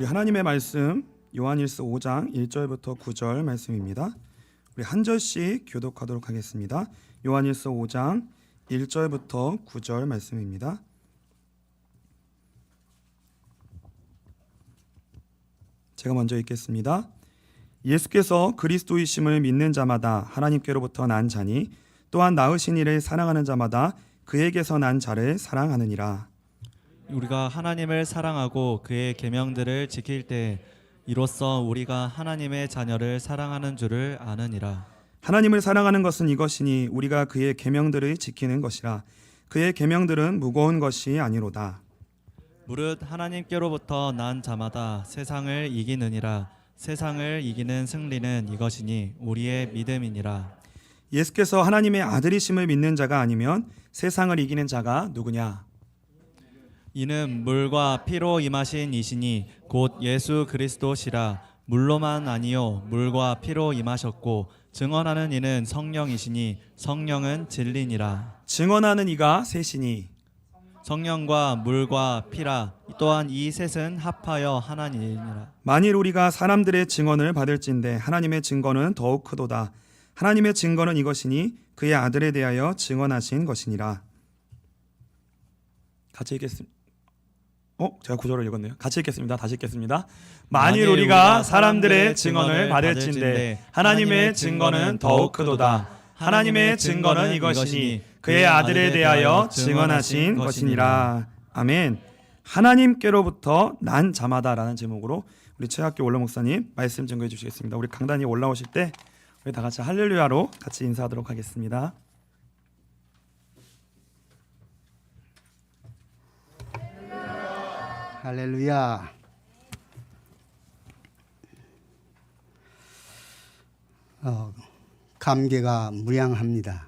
우리 하나님의 말씀 요한일서 5장 1절부터 9절 말씀입니다. 우리 한 절씩 교독하도록 하겠습니다. 요한일서 5장 1절부터 9절 말씀입니다. 제가 먼저 읽겠습니다. 예수께서 그리스도이심을 믿는 자마다 하나님께로부터 난 자니 또한 낳으신 이를 사랑하는 자마다 그에게서 난 자를 사랑하느니라. 우리가 하나님을 사랑하고 그의 계명들을 지킬 때 이로써 우리가 하나님의 자녀를 사랑하는 줄을 아느니라. 하나님을 사랑하는 것은 이것이니 우리가 그의 계명들을 지키는 것이라. 그의 계명들은 무거운 것이 아니로다. 무릇 하나님께로부터 난 자마다 세상을 이기느니라. 세상을 이기는 승리는 이것이니 우리의 믿음이니라. 예수께서 하나님의 아들이심을 믿는 자가 아니면 세상을 이기는 자가 누구냐? 이는 물과 피로 임하신 이시니 곧 예수 그리스도시라. 물로만 아니요 물과 피로 임하셨고 증언하는 이는 성령이시니 성령은 진리니라. 증언하는 이가 셋이니 성령과 물과 피라. 또한 이 셋은 합하여 하나니라. 만일 우리가 사람들의 증언을 받을진대 하나님의 증거는 더욱 크도다. 하나님의 증거는 이것이니 그의 아들에 대하여 증언하신 것이니라. 같이 읽겠습니다. 제가 구절을 읽었네요. 같이 읽겠습니다. 다시 읽겠습니다. 만일 우리가 사람들의 증언을 받을진대 하나님의 증거는 더욱 크도다. 하나님의 증거는 이것이니 그의 아들에 대하여 증언하신 것이니라. 아멘. 하나님께로부터 난 자마다라는 제목으로 우리 최학교 원로 목사님 말씀 증거해 주시겠습니다. 우리 강단이 올라오실 때 우리 다 같이 할렐루야로 같이 인사하도록 하겠습니다. 할렐루야. 감개가 무량합니다.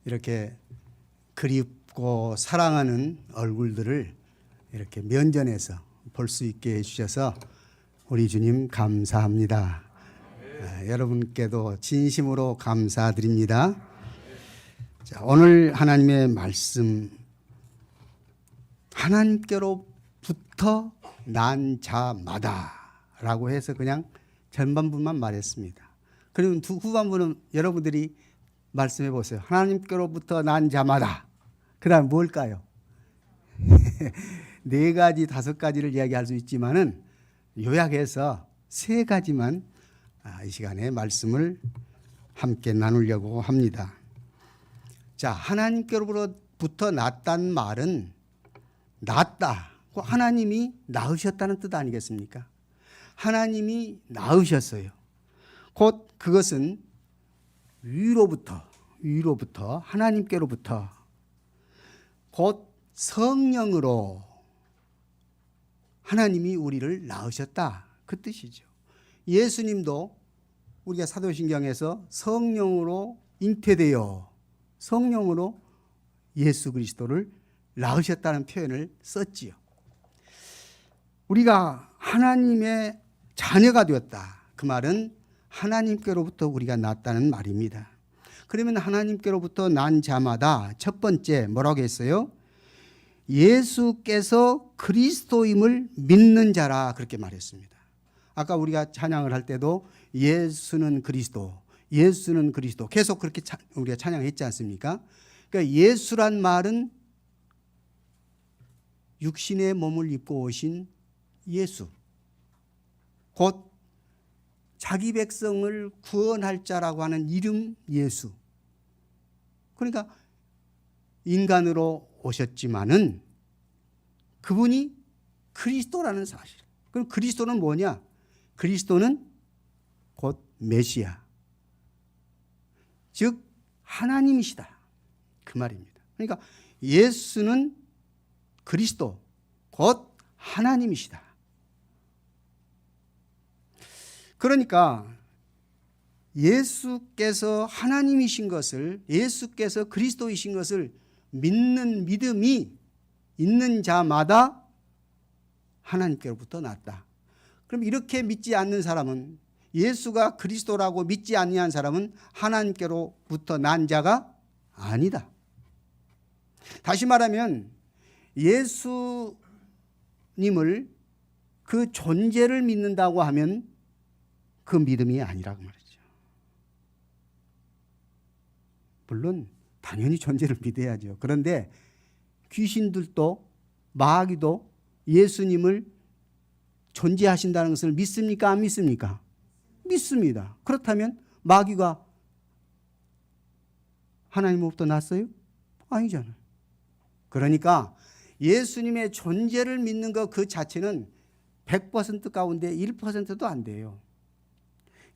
이렇게 그립고 사랑하는 얼굴들을 이렇게 면전에서 볼 수 있게 해주셔서 우리 주님 감사합니다. 여러분께도 진심으로 감사드립니다. 자, 오늘 하나님의 말씀, 하나님께로부터 난 자마다라고 해서 그냥 전반부만 말했습니다. 그리고 후반부는 여러분들이 말씀해 보세요. 하나님께로부터 난 자마다. 그 다음 뭘까요? 네 가지, 다섯 가지를 이야기할 수 있지만은 요약해서 세 가지만 이 시간에 말씀을 함께 나누려고 합니다. 자, 하나님께로부터 났다는 말은 낳았다. 하나님이 낳으셨다는 뜻 아니겠습니까? 하나님이 낳으셨어요. 곧 그것은 위로부터 하나님께로부터 곧 성령으로 하나님이 우리를 낳으셨다. 그 뜻이죠. 예수님도 우리가 사도신경에서 성령으로 잉태되어 성령으로 예수 그리스도를 낳으셨다는 표현을 썼지요. 우리가 하나님의 자녀가 되었다. 그 말은 하나님께로부터 우리가 낳았다는 말입니다. 그러면 하나님께로부터 난 자마다 첫 번째 뭐라고 했어요? 예수께서 그리스도임을 믿는 자라 그렇게 말했습니다. 아까 우리가 찬양을 할 때도 예수는 그리스도, 예수는 그리스도 계속 그렇게 우리가 찬양했지 않습니까? 그러니까 예수란 말은 육신의 몸을 입고 오신 예수, 곧 자기 백성을 구원할 자라고 하는 이름 예수. 그러니까 인간으로 오셨지만은 그분이 그리스도라는 사실. 그럼 그리스도는 뭐냐? 그리스도는 곧 메시아, 즉 하나님이시다. 그 말입니다. 그러니까 예수는 그리스도, 곧 하나님이시다. 그러니까 예수께서 하나님이신 것을, 예수께서 그리스도이신 것을 믿는 믿음이 있는 자마다 하나님께로부터 났다. 그럼 이렇게 믿지 않는 사람은, 예수가 그리스도라고 믿지 아니한 사람은 하나님께로부터 난 자가 아니다. 다시 말하면 예수님 예수님을 그 존재를 믿는다고 하면 그 믿음이 아니라고 말이죠. 물론 당연히 존재를 믿어야죠. 그런데 귀신들도 마귀도 예수님을 존재하신다는 것을 믿습니까? 안 믿습니까? 믿습니다. 그렇다면 마귀가 하나님으로부터 났어요? 아니잖아요. 그러니까 예수님의 존재를 믿는 것 그 자체는 100% 가운데 1%도 안 돼요.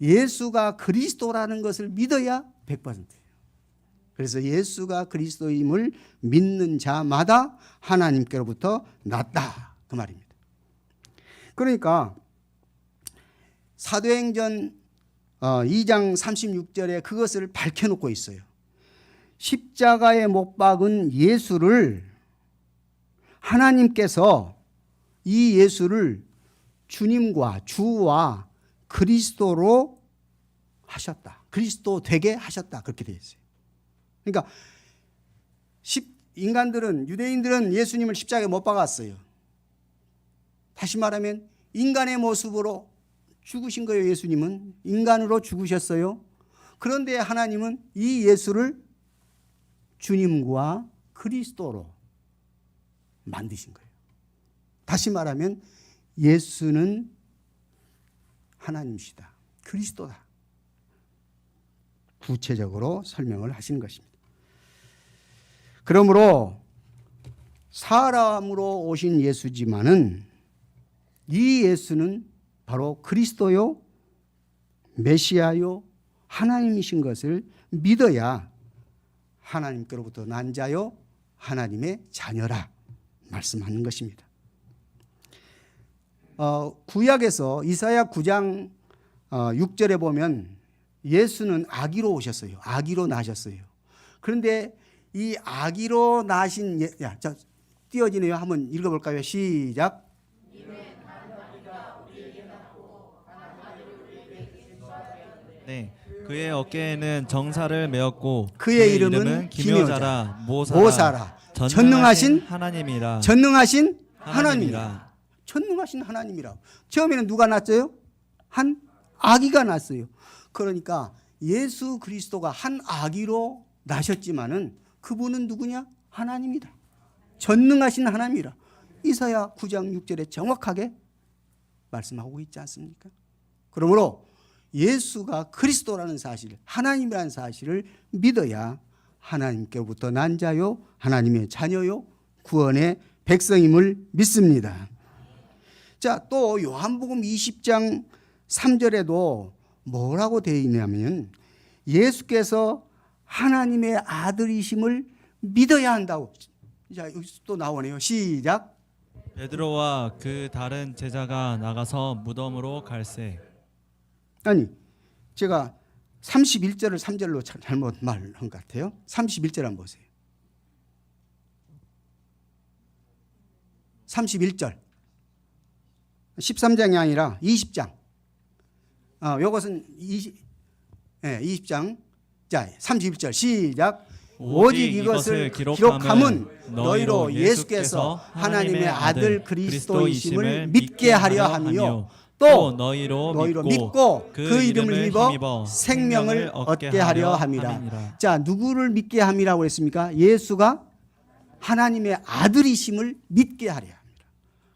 예수가 그리스도라는 것을 믿어야 100%예요. 그래서 예수가 그리스도임을 믿는 자마다 하나님께로부터 났다 그 말입니다. 그러니까 사도행전 2장 36절에 그것을 밝혀놓고 있어요. 십자가에 못 박은 예수를 하나님께서 이 예수를 주님과 주와 그리스도로 하셨다. 그리스도 되게 하셨다. 그렇게 되어 있어요. 그러니까 인간들은 유대인들은 예수님을 십자가에 못 박았어요. 다시 말하면 인간의 모습으로 죽으신 거예요. 예수님은 인간으로 죽으셨어요. 그런데 하나님은 이 예수를 주님과 그리스도로 만드신 거예요. 다시 말하면 예수는 하나님이시다. 그리스도다. 구체적으로 설명을 하시는 것입니다. 그러므로 사람으로 오신 예수지만은 이 예수는 바로 그리스도요, 메시아요, 하나님이신 것을 믿어야 하나님께로부터 난 자요, 하나님의 자녀라 말씀하는 것입니다. 구약에서 이사야 9장 6절에 보면 예수는 아기로 오셨어요. 아기로 나셨어요. 그런데 이 아기로 나신 자, 띄어지네요. 한번 읽어볼까요? 시작. 네, 그의 어깨에는 정사를 메었고 그의 이름은 기묘자라 모사라 전능하신 하나님이라. 전능하신 하나님이라. 하나님이라. 전능하신 하나님이라. 처음에는 누가 낳았어요? 한 아기가 낳았어요. 그러니까 예수 그리스도가 한 아기로 나셨지만은 그분은 누구냐? 하나님이다. 전능하신 하나님이라. 이사야 9장 6절에 정확하게 말씀하고 있지 않습니까? 그러므로 예수가 그리스도라는 사실, 하나님이라는 사실을 믿어야 하나님께로부터 난 자요, 하나님의 자녀요, 구원의 백성임을 믿습니다. 자, 또 요한복음 20장 3절에도 뭐라고 되어 있냐면 예수께서 하나님의 아들이심을 믿어야 한다고. 자, 여기서 또 나오네요. 시작. 베드로와 그 다른 제자가 나가서 무덤으로 갈새. 아니, 제가 31절을 3절로 잘못 말한 것 같아요. 31절 한번 보세요. 31절. 13장이 아니라 20장. 요것은 20장. 자, 31절 시작. 오직 이것을 기록함은 너희로 예수께서 하나님의 아들 그리스도이심을 믿게 하려 하며 또 너희로 믿고 그 이름을 힘입어 생명을 얻게 하려 함이라. 자, 누구를 믿게 함이라고 했습니까? 예수가 하나님의 아들이심을 믿게 하려 합니다.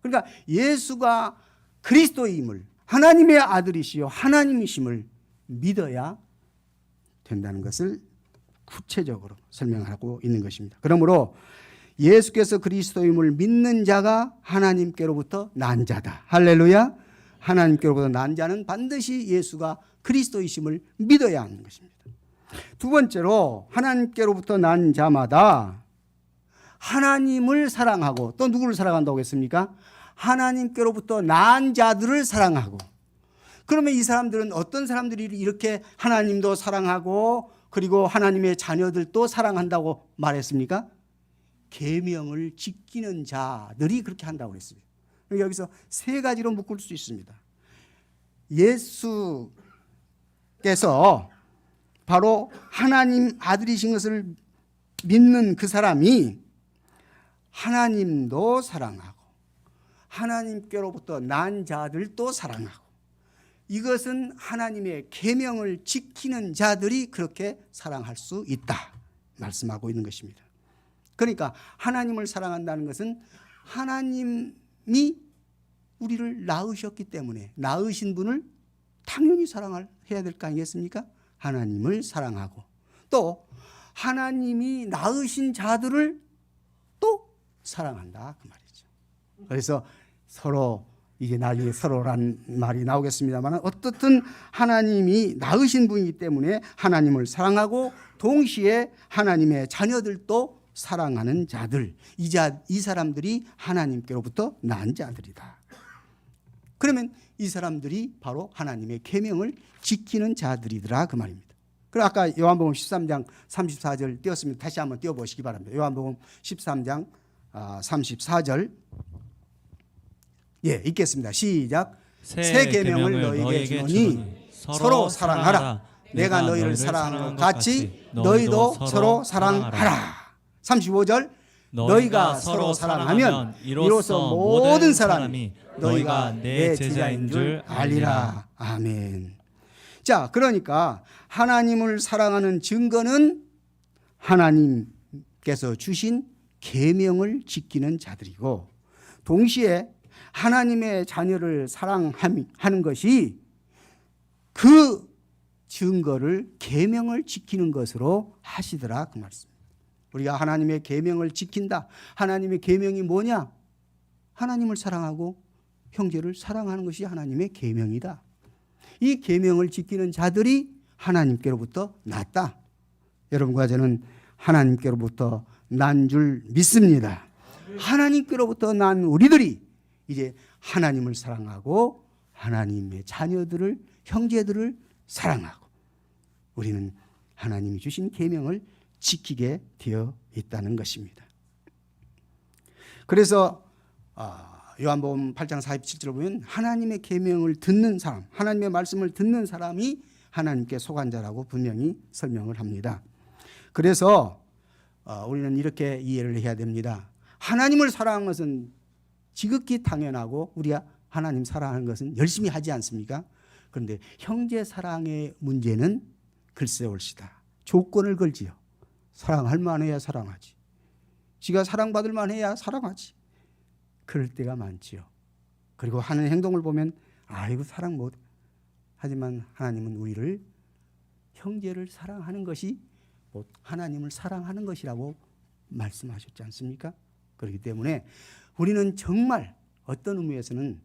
그러니까 예수가 그리스도임을, 하나님의 아들이시요 하나님이심을 믿어야 된다는 것을 구체적으로 설명하고 있는 것입니다. 그러므로 예수께서 그리스도임을 믿는 자가 하나님께로부터 난 자다. 할렐루야. 하나님께로부터 난 자는 반드시 예수가 그리스도이심을 믿어야 하는 것입니다. 두 번째로 하나님께로부터 난 자마다 하나님을 사랑하고 또 누구를 사랑한다고 했습니까? 하나님께로부터 난 자들을 사랑하고. 그러면 이 사람들은 어떤 사람들이 이렇게 하나님도 사랑하고 그리고 하나님의 자녀들도 사랑한다고 말했습니까? 계명을 지키는 자들이 그렇게 한다고 했습니다. 여기서 세 가지로 묶을 수 있습니다. 예수께서 바로 하나님 아들이신 것을 믿는 그 사람이 하나님도 사랑하고 하나님께로부터 난 자들도 사랑하고, 이것은 하나님의 계명을 지키는 자들이 그렇게 사랑할 수 있다 말씀하고 있는 것입니다. 그러니까 하나님을 사랑한다는 것은 하나님이 우리를 낳으셨기 때문에 낳으신 분을 당연히 사랑해야 될 거 아니겠습니까? 하나님을 사랑하고 또 하나님이 낳으신 자들을 또 사랑한다 그 말이죠. 그래서 서로 이제 나중에 서로란 말이 나오겠습니다만 어떻든 하나님이 낳으신 분이기 때문에 하나님을 사랑하고 동시에 하나님의 자녀들도 사랑하는 자들, 이 사람들이 하나님께로부터 난 자들이다. 그러면 이 사람들이 바로 하나님의 계명을 지키는 자들이더라 그 말입니다. 그리고 아까 요한복음 13장 34절 띄었습니다. 다시 한번 띄워보시기 바랍니다. 요한복음 13장 34절 예, 읽겠습니다. 시작. 새 계명을 너희에게 주노니 서로 사랑하라. 내가 너희를 사랑한 것 같이 너희도 서로 사랑하라. 35절 너희가 서로 사랑하면 이로써 모든 사람이 너희가 내 제자인 줄 알리라. 아멘. 자, 그러니까 하나님을 사랑하는 증거는 하나님께서 주신 계명을 지키는 자들이고 동시에 하나님의 자녀를 사랑하는 것이 그 증거를 계명을 지키는 것으로 하시더라 그 말씀입니다. 우리가 하나님의 계명을 지킨다. 하나님의 계명이 뭐냐? 하나님을 사랑하고 형제를 사랑하는 것이 하나님의 계명이다. 이 계명을 지키는 자들이 하나님께로부터 났다. 여러분과 저는 하나님께로부터 난 줄 믿습니다. 하나님께로부터 난 우리들이 이제 하나님을 사랑하고 하나님의 자녀들을 형제들을 사랑하고 우리는 하나님이 주신 계명을 지키게 되어 있다는 것입니다. 그래서 요한복음 8장 47절을 보면 하나님의 계명을 듣는 사람, 하나님의 말씀을 듣는 사람이 하나님께 속한 자라고 분명히 설명을 합니다. 그래서 우리는 이렇게 이해를 해야 됩니다. 하나님을 사랑하는 것은 지극히 당연하고 우리가 하나님 사랑하는 것은 열심히 하지 않습니까? 그런데 형제 사랑의 문제는 글쎄 올시다. 조건을 걸지요. 사랑할 만해야 사랑하지. 지가 사랑받을 만해야 사랑하지. 그럴 때가 많지요. 그리고 하는 행동을 보면 아이고 사랑 못. 하지만 하나님은 우리를 형제를 사랑하는 것이 하나님을 사랑하는 것이라고 말씀하셨지 않습니까? 그렇기 때문에 우리는 정말 어떤 의미에서는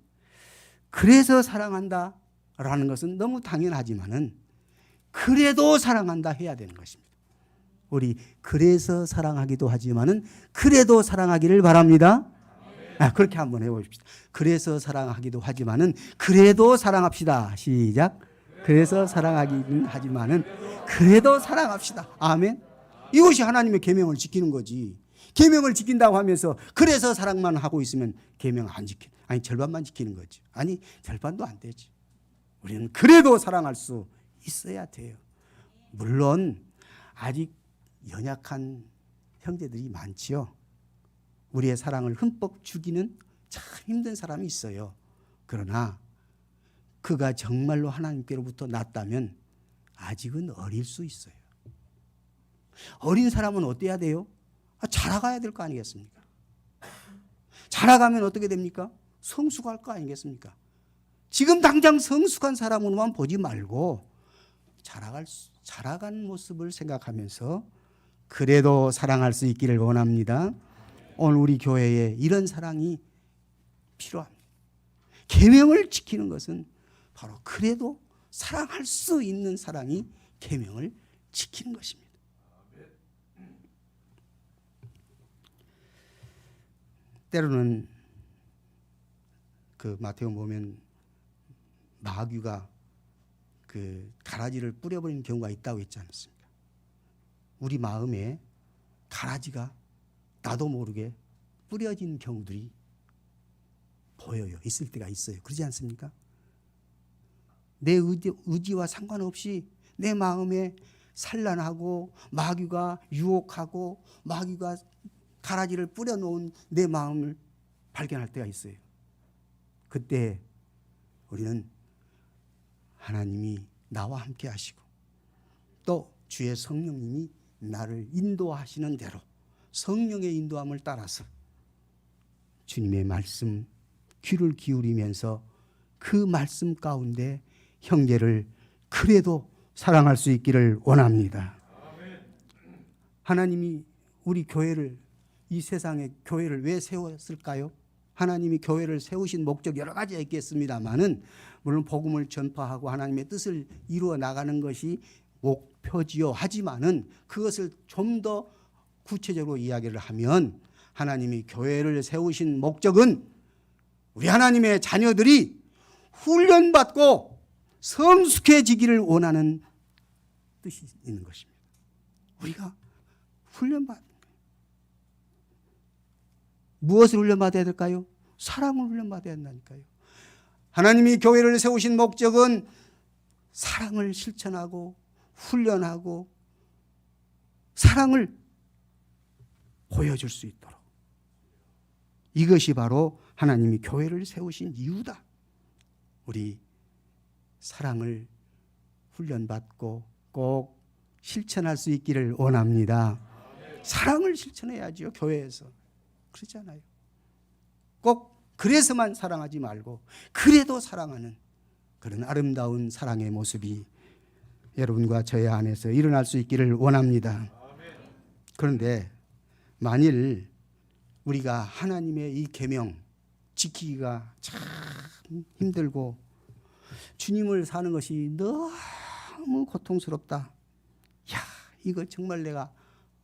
그래서 사랑한다라는 것은 너무 당연하지만은 그래도 사랑한다 해야 되는 것입니다. 우리 그래서 사랑하기도 하지만은 그래도 사랑하기를 바랍니다. 그렇게 한번 해봅시다. 그래서 사랑하기도 하지만은 그래도 사랑합시다. 시작. 그래서 사랑하기는 하지만은 그래도 사랑합시다. 아멘. 이것이 하나님의 계명을 지키는 거지. 계명을 지킨다고 하면서 그래서 사랑만 하고 있으면 계명 안 지키. 아니 절반만 지키는 거지. 아니 절반도 안 되지. 우리는 그래도 사랑할 수 있어야 돼요. 물론 아직 연약한 형제들이 많지요. 우리의 사랑을 흠뻑 주기는 참 힘든 사람이 있어요. 그러나 그가 정말로 하나님께로부터 났다면 아직은 어릴 수 있어요. 어린 사람은 어때야 돼요? 자라가야 될 거 아니겠습니까? 자라가면 어떻게 됩니까? 성숙할 거 아니겠습니까? 지금 당장 성숙한 사람으로만 보지 말고 자라간 모습을 생각하면서 그래도 사랑할 수 있기를 원합니다. 오늘 우리 교회에 이런 사랑이 필요합니다. 계명을 지키는 것은 바로 그래도 사랑할 수 있는 사랑이 계명을 지키는 것입니다. 때로는 그 마태복음 보면 마귀가 그 가라지를 뿌려버리는 경우가 있다고 했지 않습니까? 우리 마음에 가라지가 나도 모르게 뿌려진 경우들이 보여요. 있을 때가 있어요. 그러지 않습니까? 내 의지와 상관없이 내 마음에 산란하고 마귀가 유혹하고 마귀가 가라지를 뿌려놓은 내 마음을 발견할 때가 있어요. 그때 우리는 하나님이 나와 함께 하시고 또 주의 성령님이 나를 인도하시는 대로 성령의 인도함을 따라서 주님의 말씀 귀를 기울이면서 그 말씀 가운데 형제를 그래도 사랑할 수 있기를 원합니다. 하나님이 우리 교회를, 이 세상에 교회를 왜 세웠을까요? 하나님이 교회를 세우신 목적 여러 가지가 있겠습니다마는 물론 복음을 전파하고 하나님의 뜻을 이루어 나가는 것이 목표지요. 하지만은 그것을 좀 더 구체적으로 이야기를 하면 하나님이 교회를 세우신 목적은 우리 하나님의 자녀들이 훈련받고 성숙해지기를 원하는 뜻이 있는 것입니다. 우리가 훈련받는 거예요. 무엇을 훈련받아야 될까요? 사랑을 훈련받아야 한다니까요. 하나님이 교회를 세우신 목적은 사랑을 실천하고 훈련하고 사랑을 보여줄 수 있도록, 이것이 바로 하나님이 교회를 세우신 이유다. 우리 사랑을 훈련받고 꼭 실천할 수 있기를 원합니다. 사랑을 실천해야죠. 교회에서. 그렇잖아요. 꼭 그래서만 사랑하지 말고 그래도 사랑하는 그런 아름다운 사랑의 모습이 여러분과 저의 안에서 일어날 수 있기를 원합니다. 그런데 만일 우리가 하나님의 이 계명 지키기가 참 힘들고 주님을 사는 것이 너무 고통스럽다. 야, 이거 정말 내가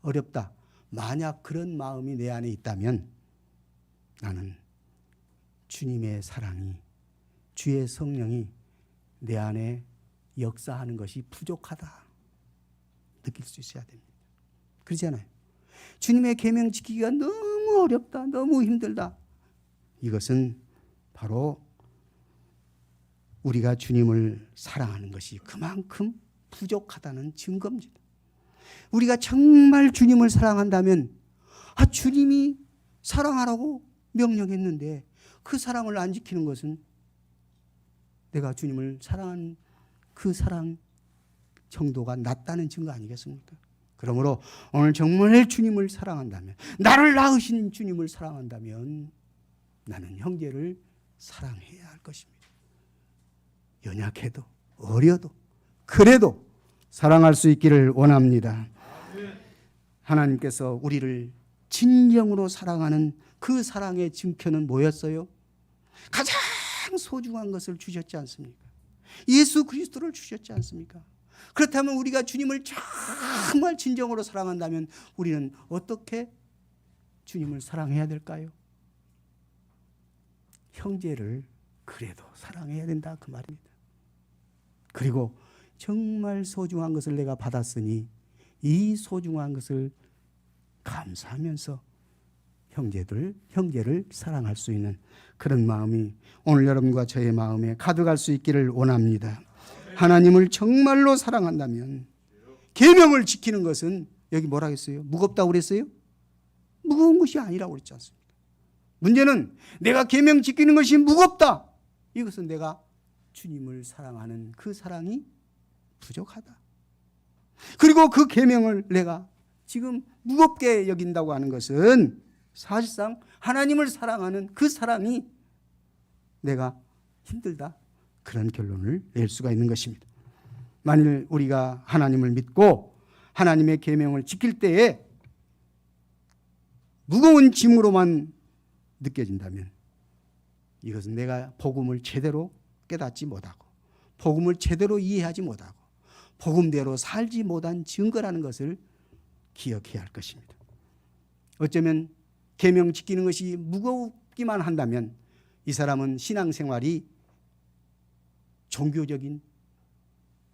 어렵다. 만약 그런 마음이 내 안에 있다면 나는 주님의 사랑이, 주의 성령이 내 안에 역사하는 것이 부족하다 느낄 수 있어야 됩니다. 그렇잖아요. 주님의 계명 지키기가 너무 어렵다, 너무 힘들다. 이것은 바로 우리가 주님을 사랑하는 것이 그만큼 부족하다는 증거입니다. 우리가 정말 주님을 사랑한다면 주님이 사랑하라고 명령했는데 그 사랑을 안 지키는 것은 내가 주님을 사랑한 그 사랑 정도가 낮다는 증거 아니겠습니까? 그러므로 오늘 정말 주님을 사랑한다면, 나를 낳으신 주님을 사랑한다면 나는 형제를 사랑해야 할 것입니다. 연약해도 어려도 그래도 사랑할 수 있기를 원합니다. 하나님께서 우리를 진정으로 사랑하는 그 사랑의 증표는 뭐였어요? 가장 소중한 것을 주셨지 않습니까? 예수 그리스도를 주셨지 않습니까? 그렇다면 우리가 주님을 정말 진정으로 사랑한다면 우리는 어떻게 주님을 사랑해야 될까요? 형제를 그래도 사랑해야 된다 그 말입니다. 그리고 정말 소중한 것을 내가 받았으니 이 소중한 것을 감사하면서 형제를 사랑할 수 있는 그런 마음이 오늘 여러분과 저의 마음에 가득할 수 있기를 원합니다. 하나님을 정말로 사랑한다면 계명을 지키는 것은 여기 뭐라 했어요? 무겁다고 그랬어요? 무거운 것이 아니라고 그랬지 않습니까? 문제는 내가 계명 지키는 것이 무겁다. 이것은 내가 주님을 사랑하는 그 사랑이 부족하다. 그리고 그 계명을 내가 지금 무겁게 여긴다고 하는 것은 사실상 하나님을 사랑하는 그 사랑이 내가 힘들다. 그런 결론을 낼 수가 있는 것입니다. 만일 우리가 하나님을 믿고 하나님의 계명을 지킬 때에 무거운 짐으로만 느껴진다면 이것은 내가 복음을 제대로 깨닫지 못하고 복음을 제대로 이해하지 못하고 복음대로 살지 못한 증거라는 것을 기억해야 할 것입니다. 어쩌면 계명 지키는 것이 무겁기만 한다면 이 사람은 신앙생활이 종교적인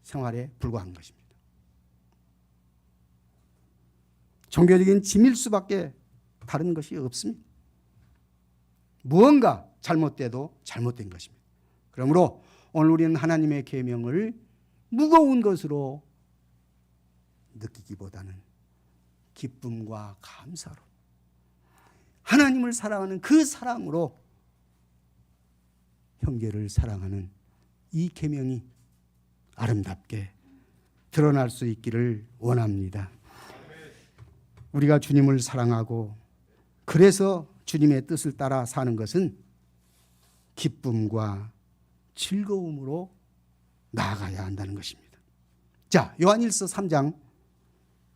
생활에 불과한 것입니다. 종교적인 짐일 수밖에 다른 것이 없습니다. 무언가 잘못돼도 잘못된 것입니다. 그러므로 오늘 우리는 하나님의 계명을 무거운 것으로 느끼기보다는 기쁨과 감사로 하나님을 사랑하는 그 사랑으로 형제를 사랑하는 이 계명이 아름답게 드러날 수 있기를 원합니다. 우리가 주님을 사랑하고 그래서 주님의 뜻을 따라 사는 것은 기쁨과 즐거움으로 나아가야 한다는 것입니다. 자, 요한일서 3장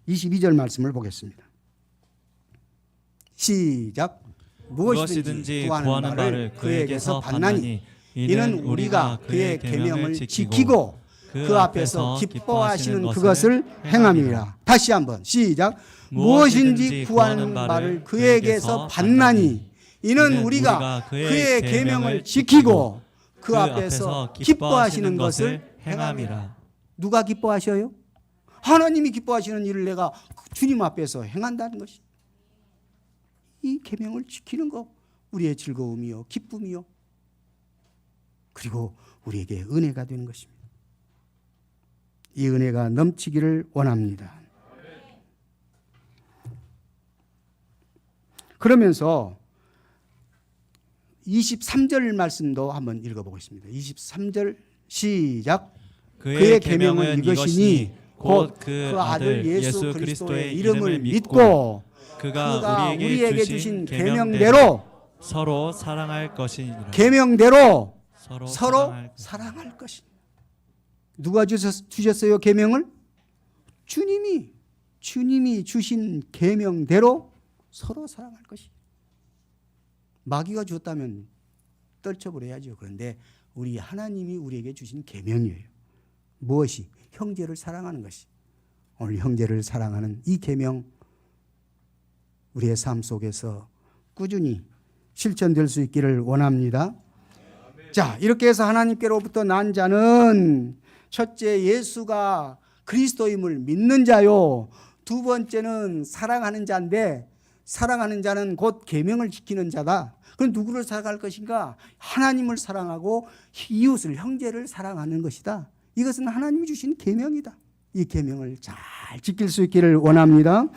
22절 말씀을 보겠습니다. 시작. 무엇이든지 구하는 바를 그에게서 받나니 이는 우리가 그의 계명을 지키고 그 앞에서 기뻐하시는 그것을 행함이라. 다시 한번 시작. 무엇인지 구하는 바를 그에게서 받나니 이는 우리가 그의 계명을 지키고 그 앞에서 기뻐하시는 것을 행함이라. 누가 기뻐하셔요? 하나님이 기뻐하시는 일을 내가 주님 앞에서 행한다는 것이, 이 계명을 지키는 거 우리의 즐거움이요 기쁨이요 그리고 우리에게 은혜가 되는 것입니다. 이 은혜가 넘치기를 원합니다. 그러면서 23절 말씀도 한번 읽어보겠습니다. 23절 시작. 그의 계명은 이것이니 곧 그 아들 예수 그리스도의 이름을 믿고 그가 우리에게 주신 계명대로 서로 사랑할 것이니라. 계명대로 서로 사랑할 것이니라. 누가 주셨어요 계명을? 주님이 주신 계명대로 서로 사랑할 것이. 마귀가 주었다면 떨쳐버려야죠. 그런데 우리 하나님이 우리에게 주신 계명이에요. 무엇이? 형제를 사랑하는 것이. 오늘 형제를 사랑하는 이 계명 우리의 삶 속에서 꾸준히 실천될 수 있기를 원합니다. 자, 이렇게 해서 하나님께로부터 난 자는 첫째 예수가 그리스도임을 믿는 자요. 두 번째는 사랑하는 자인데 사랑하는 자는 곧 계명을 지키는 자다. 그럼 누구를 사랑할 것인가? 하나님을 사랑하고 이웃을 형제를 사랑하는 것이다. 이것은 하나님이 주신 계명이다. 이 계명을 잘 지킬 수 있기를 원합니다.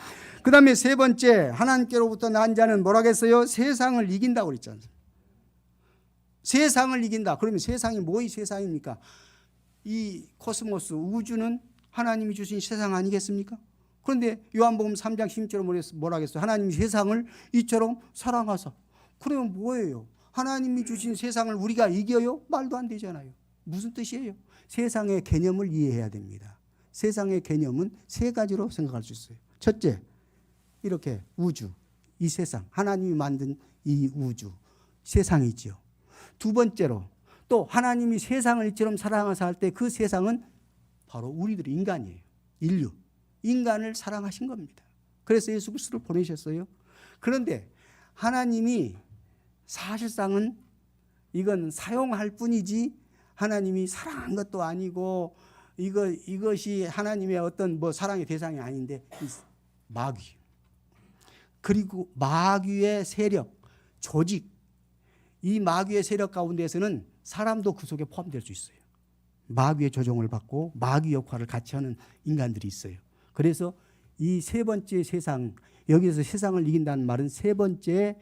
그 다음에 세 번째 하나님께로부터 난 자는 뭐라겠어요? 세상을 이긴다고 그랬잖아요. 세상을 이긴다. 그러면 세상이 뭐의 세상입니까? 이 코스모스 우주는 하나님이 주신 세상 아니겠습니까? 그런데 요한복음 3장 16절에 뭐라 하겠어요? 하나님이 세상을 이처럼 사랑하사. 그러면 뭐예요? 하나님이 주신 세상을 우리가 이겨요? 말도 안 되잖아요. 무슨 뜻이에요? 세상의 개념을 이해해야 됩니다. 세상의 개념은 세 가지로 생각할 수 있어요. 첫째, 이렇게 우주, 이 세상, 하나님이 만든 이 우주, 세상이지요. 두 번째로 또 하나님이 세상을 이처럼 사랑하사 할 때 그 세상은 바로 우리들 인간이에요. 인류. 인간을 사랑하신 겁니다. 그래서 예수 그리스도를 보내셨어요. 그런데 하나님이 사실상은 이건 사용할 뿐이지 하나님이 사랑한 것도 아니고 이것이 하나님의 어떤 뭐 사랑의 대상이 아닌데 마귀. 그리고 마귀의 세력, 조직. 이 마귀의 세력 가운데에서는 사람도 그 속에 포함될 수 있어요. 마귀의 조종을 받고 마귀 역할을 같이 하는 인간들이 있어요. 그래서 이 세 번째 세상, 여기서 세상을 이긴다는 말은 세 번째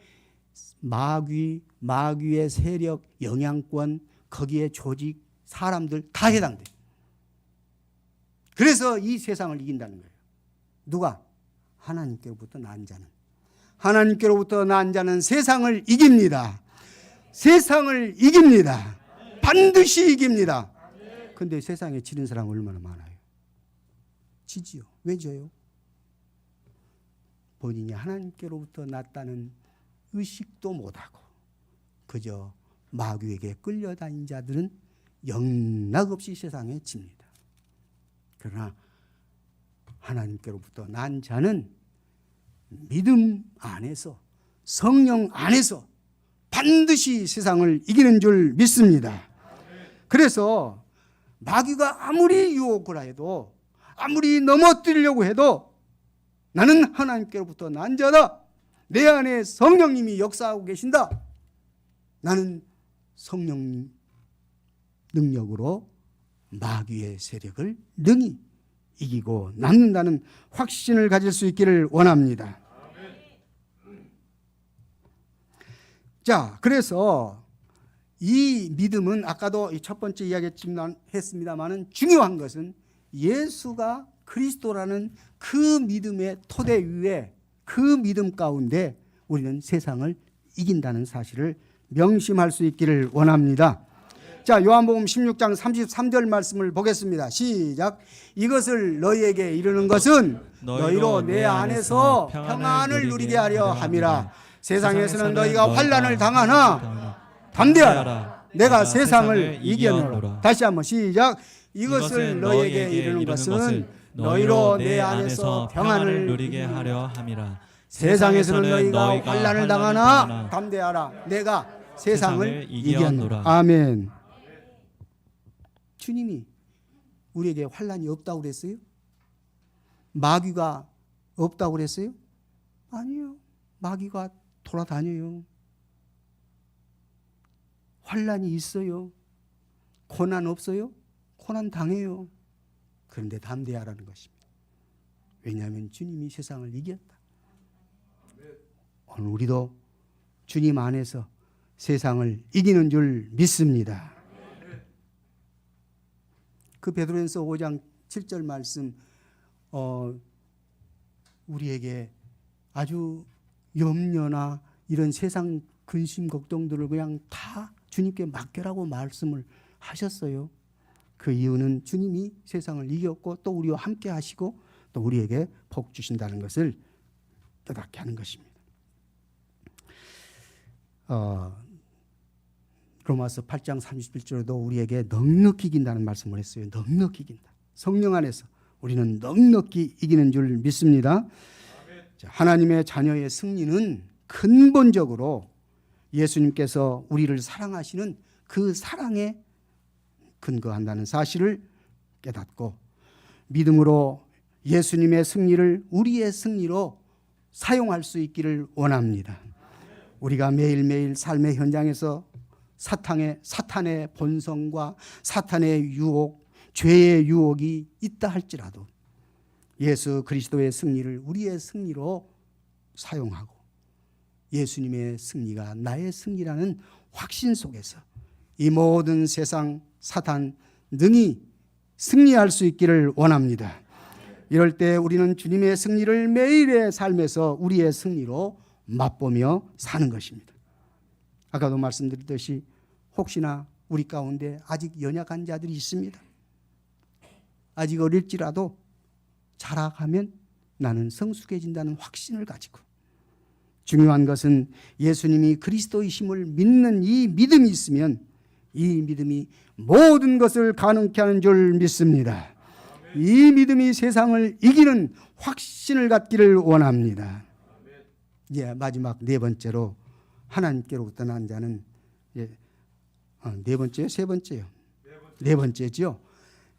마귀의 세력, 영향권, 거기에 조직, 사람들 다 해당돼요. 그래서 이 세상을 이긴다는 거예요. 누가? 하나님께로부터 난 자는. 하나님께로부터 난 자는 세상을 이깁니다. 세상을 이깁니다. 반드시 이깁니다. 그런데 세상에 지는 사람 얼마나 많아요? 지지요. 왜 져요? 본인이 하나님께로부터 났다는 의식도 못하고 그저 마귀에게 끌려다닌 자들은 영락없이 세상에 집니다. 그러나 하나님께로부터 난 자는 믿음 안에서 성령 안에서 반드시 세상을 이기는 줄 믿습니다. 그래서 마귀가 아무리 유혹을 해도 아무리 넘어뜨리려고 해도 나는 하나님께로부터 난 자다. 내 안에 성령님이 역사하고 계신다. 나는 성령님 능력으로 마귀의 세력을 능히 이기고 남는다는 확신을 가질 수 있기를 원합니다. 자, 그래서 이 믿음은 아까도 첫 번째 이야기했습니다만은 중요한 것은 예수가 그리스도라는 그 믿음의 토대 위에 그 믿음 가운데 우리는 세상을 이긴다는 사실을 명심할 수 있기를 원합니다. 자, 요한복음 16장 33절 말씀을 보겠습니다. 시작. 이것을 너희에게 이르는 것은 너희로 내 안에서 평안을 누리게 하려 함이라. 세상에서는 너희가 환난을 당하나 담대하라. 내가 세상을 이겨노라. 다시 한번 시작. 이것을 너희에게 이르는 것은 너희로 내 안에서 평안을 누리게 하려 함이라. 세상에서는 너희가 환난을 당하나 담대하라. 내가 세상을 이겨노라. 아멘. 주님이 우리에게 환난이 없다고 그랬어요? 마귀가 없다고 그랬어요? 아니요. 마귀가 돌아다녀요. 환난이 있어요. 고난 없어요? 고난 당해요. 그런데 담대하라는 것입니다. 왜냐하면 주님이 세상을 이겼다. 오늘 우리도 주님 안에서 세상을 이기는 줄 믿습니다. 그 베드로전서 5장 7절 말씀 우리에게 아주 염려나 이런 세상 근심 걱정들을 그냥 다 주님께 맡겨라고 말씀을 하셨어요. 그 이유는 주님이 세상을 이겼고 또 우리와 함께 하시고 또 우리에게 복 주신다는 것을 깨닫게 하는 것입니다. 로마서 8장 31절에도 우리에게 넉넉히 이긴다는 말씀을 했어요. 넉넉히 이긴다. 성령 안에서 우리는 넉넉히 이기는 줄 믿습니다. 하나님의 자녀의 승리는 근본적으로 예수님께서 우리를 사랑하시는 그 사랑에 근거한다는 사실을 깨닫고 믿음으로 예수님의 승리를 우리의 승리로 사용할 수 있기를 원합니다. 우리가 매일매일 삶의 현장에서 사탄의 본성과 사탄의 유혹, 죄의 유혹이 있다 할지라도 예수 그리스도의 승리를 우리의 승리로 사용하고 예수님의 승리가 나의 승리라는 확신 속에서 이 모든 세상 사탄 능히 승리할 수 있기를 원합니다. 이럴 때 우리는 주님의 승리를 매일의 삶에서 우리의 승리로 맛보며 사는 것입니다. 아까도 말씀드렸듯이 혹시나 우리 가운데 아직 연약한 자들이 있습니다. 아직 어릴지라도 자라가면 나는 성숙해진다는 확신을 가지고 중요한 것은 예수님이 그리스도이심을 믿는 이 믿음이 있으면 이 믿음이 모든 것을 가능케 하는 줄 믿습니다. 이 믿음이 세상을 이기는 확신을 갖기를 원합니다. 마지막 네 번째로 하나님께로 떠난 자는 네 번째요? 세 번째요? 네 번째죠.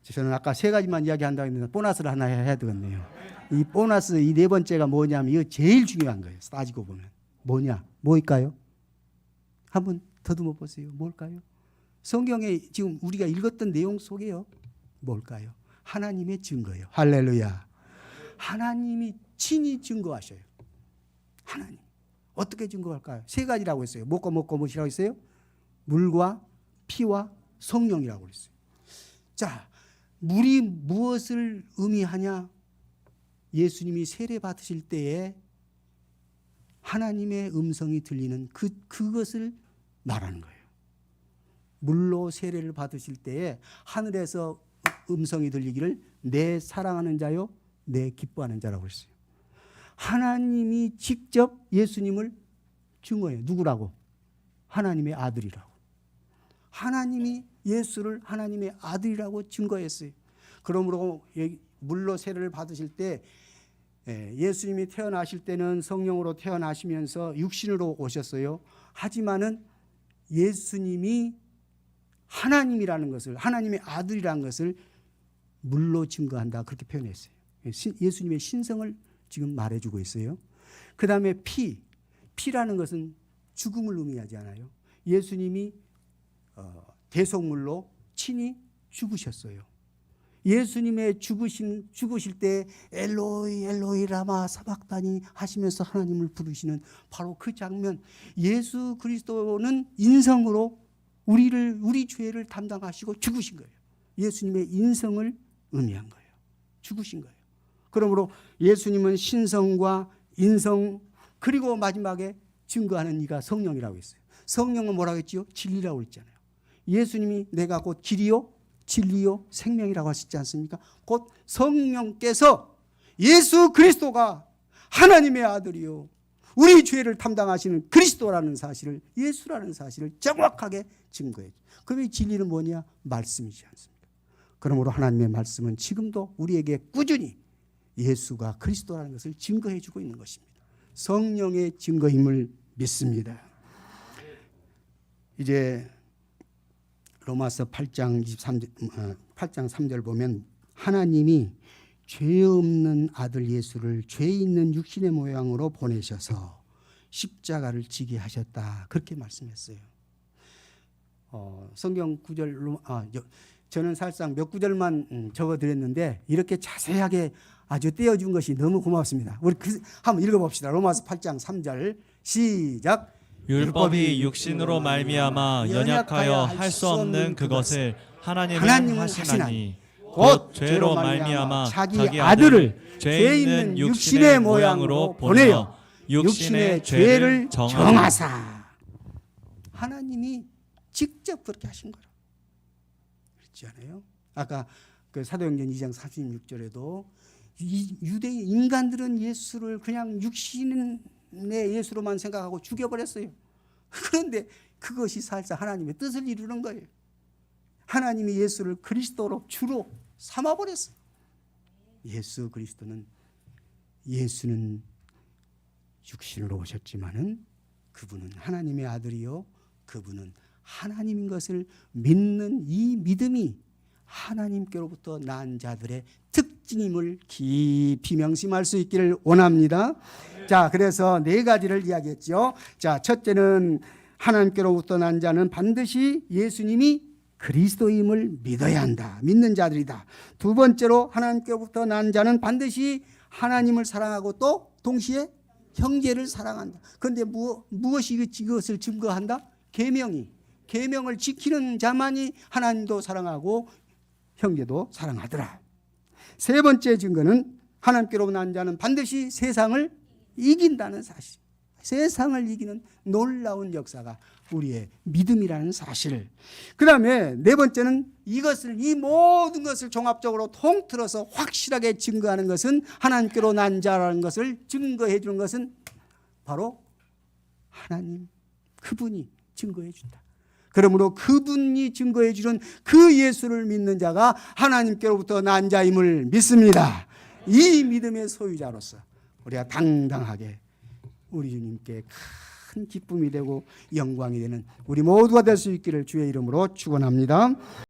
저는 아까 세 가지만 이야기한다고 했는데 보너스를 하나 해야 되겠네요. 이 보너스 이 네 번째가 뭐냐면 이거 제일 중요한 거예요. 따지고 보면 뭘까요? 한번 더듬어 보세요. 뭘까요? 성경에 지금 우리가 읽었던 내용 속에요. 뭘까요? 하나님의 증거예요. 할렐루야. 하나님이 친히 증거하셔요. 하나님 어떻게 증거할까요? 세 가지라고 했어요. 뭐고 무엇이라고 했어요? 물과 피와 성령이라고 했어요. 자, 물이 무엇을 의미하냐? 예수님이 세례 받으실 때에 하나님의 음성이 들리는 그것을 말하는 거예요. 물로 세례를 받으실 때에 하늘에서 음성이 들리기를 내 사랑하는 자요, 내 기뻐하는 자라고 했어요. 하나님이 직접 예수님을 증거해요. 누구라고? 하나님의 아들이라고. 하나님이 예수를 하나님의 아들이라고 증거했어요. 그러므로 물로 세례를 받으실 때 예수님이 태어나실 때는 성령으로 태어나시면서 육신으로 오셨어요. 하지만은 예수님이 하나님이라는 것을, 하나님의 아들이라는 것을 물로 증거한다, 그렇게 표현했어요. 예수님의 신성을 지금 말해주고 있어요. 그 다음에 피라는 것은 죽음을 의미하지 않아요. 예수님이 대속물로 친히 죽으셨어요. 예수님의 죽으실 때 엘로이 엘로이 라마 사박다니 하시면서 하나님을 부르시는 바로 그 장면. 예수 그리스도는 인성으로 우리 죄를 담당하시고 죽으신 거예요. 예수님의 인성을 의미한 거예요. 죽으신 거예요. 그러므로 예수님은 신성과 인성 그리고 마지막에 증거하는 이가 성령이라고 했어요. 성령은 뭐라고 했지요? 진리라고 했잖아요. 예수님이 내가 곧 길이요 진리요 생명이라고 하셨지 않습니까? 곧 성령께서 예수 그리스도가 하나님의 아들이요 우리 죄를 담당하시는 그리스도라는 사실을 예수라는 사실을 정확하게 증거해. 그럼 이 진리는 뭐냐? 말씀이지 않습니까? 그러므로 하나님의 말씀은 지금도 우리에게 꾸준히 예수가 그리스도라는 것을 증거해 주고 있는 것입니다. 성령의 증거임을 믿습니다. 이제 로마서 8장 3절 보면 하나님이 죄 없는 아들 예수를 죄 있는 육신의 모양으로 보내셔서 십자가를 지게 하셨다. 그렇게 말씀했어요. 성경 구절 저는 사실상 몇 구절만 적어드렸는데 이렇게 자세하게 아주 떼어준 것이 너무 고맙습니다. 우리 한번 읽어봅시다. 로마서 8장 3절 시작. 율법이 육신으로 말미암아 연약하여 할 수 없는 그것을 하나님은 하시나니 곧 죄로 말미암아 자기 아들을 죄 있는 육신의 모양으로 보내어 육신의 죄를 정하사. 하나님이 직접 그렇게 하신 거라. 그렇지 않아요? 아까 그 사도행전 2장 46절에도 유대인 인간들은 예수를 그냥 육신의 예수로만 생각하고 죽여버렸어요. 그런데 그것이 사실상 하나님의 뜻을 이루는 거예요. 하나님이 예수를 그리스도로 주로 삼아버렸어요. 예수는 육신으로 오셨지만은 그분은 하나님의 아들이요 그분은 하나님인 것을 믿는 이 믿음이 하나님께로부터 난 자들의 특징임을 깊이 명심할 수 있기를 원합니다. 자, 그래서 네 가지를 이야기했죠. 자, 첫째는 하나님께로부터 난 자는 반드시 예수님이 그리스도임을 믿어야 한다. 믿는 자들이다. 두 번째로 하나님께로부터 난 자는 반드시 하나님을 사랑하고 또 동시에 형제를 사랑한다. 그런데 무엇이 이것을 증거한다? 계명을 지키는 자만이 하나님도 사랑하고 형제도 사랑하더라. 세 번째 증거는 하나님께로 난 자는 반드시 세상을 이긴다는 사실. 세상을 이기는 놀라운 역사가 우리의 믿음이라는 사실. 그 다음에 네 번째는 이 모든 것을 종합적으로 통틀어서 확실하게 증거하는 것은 하나님께로 난 자라는 것을 증거해 주는 것은 바로 하나님 그분이 증거해 준다. 그러므로 그분이 증거해 주는 그 예수를 믿는 자가 하나님께로부터 난 자임을 믿습니다. 이 믿음의 소유자로서 우리가 당당하게 우리 주님께 큰 기쁨이 되고 영광이 되는 우리 모두가 될 수 있기를 주의 이름으로 축원합니다.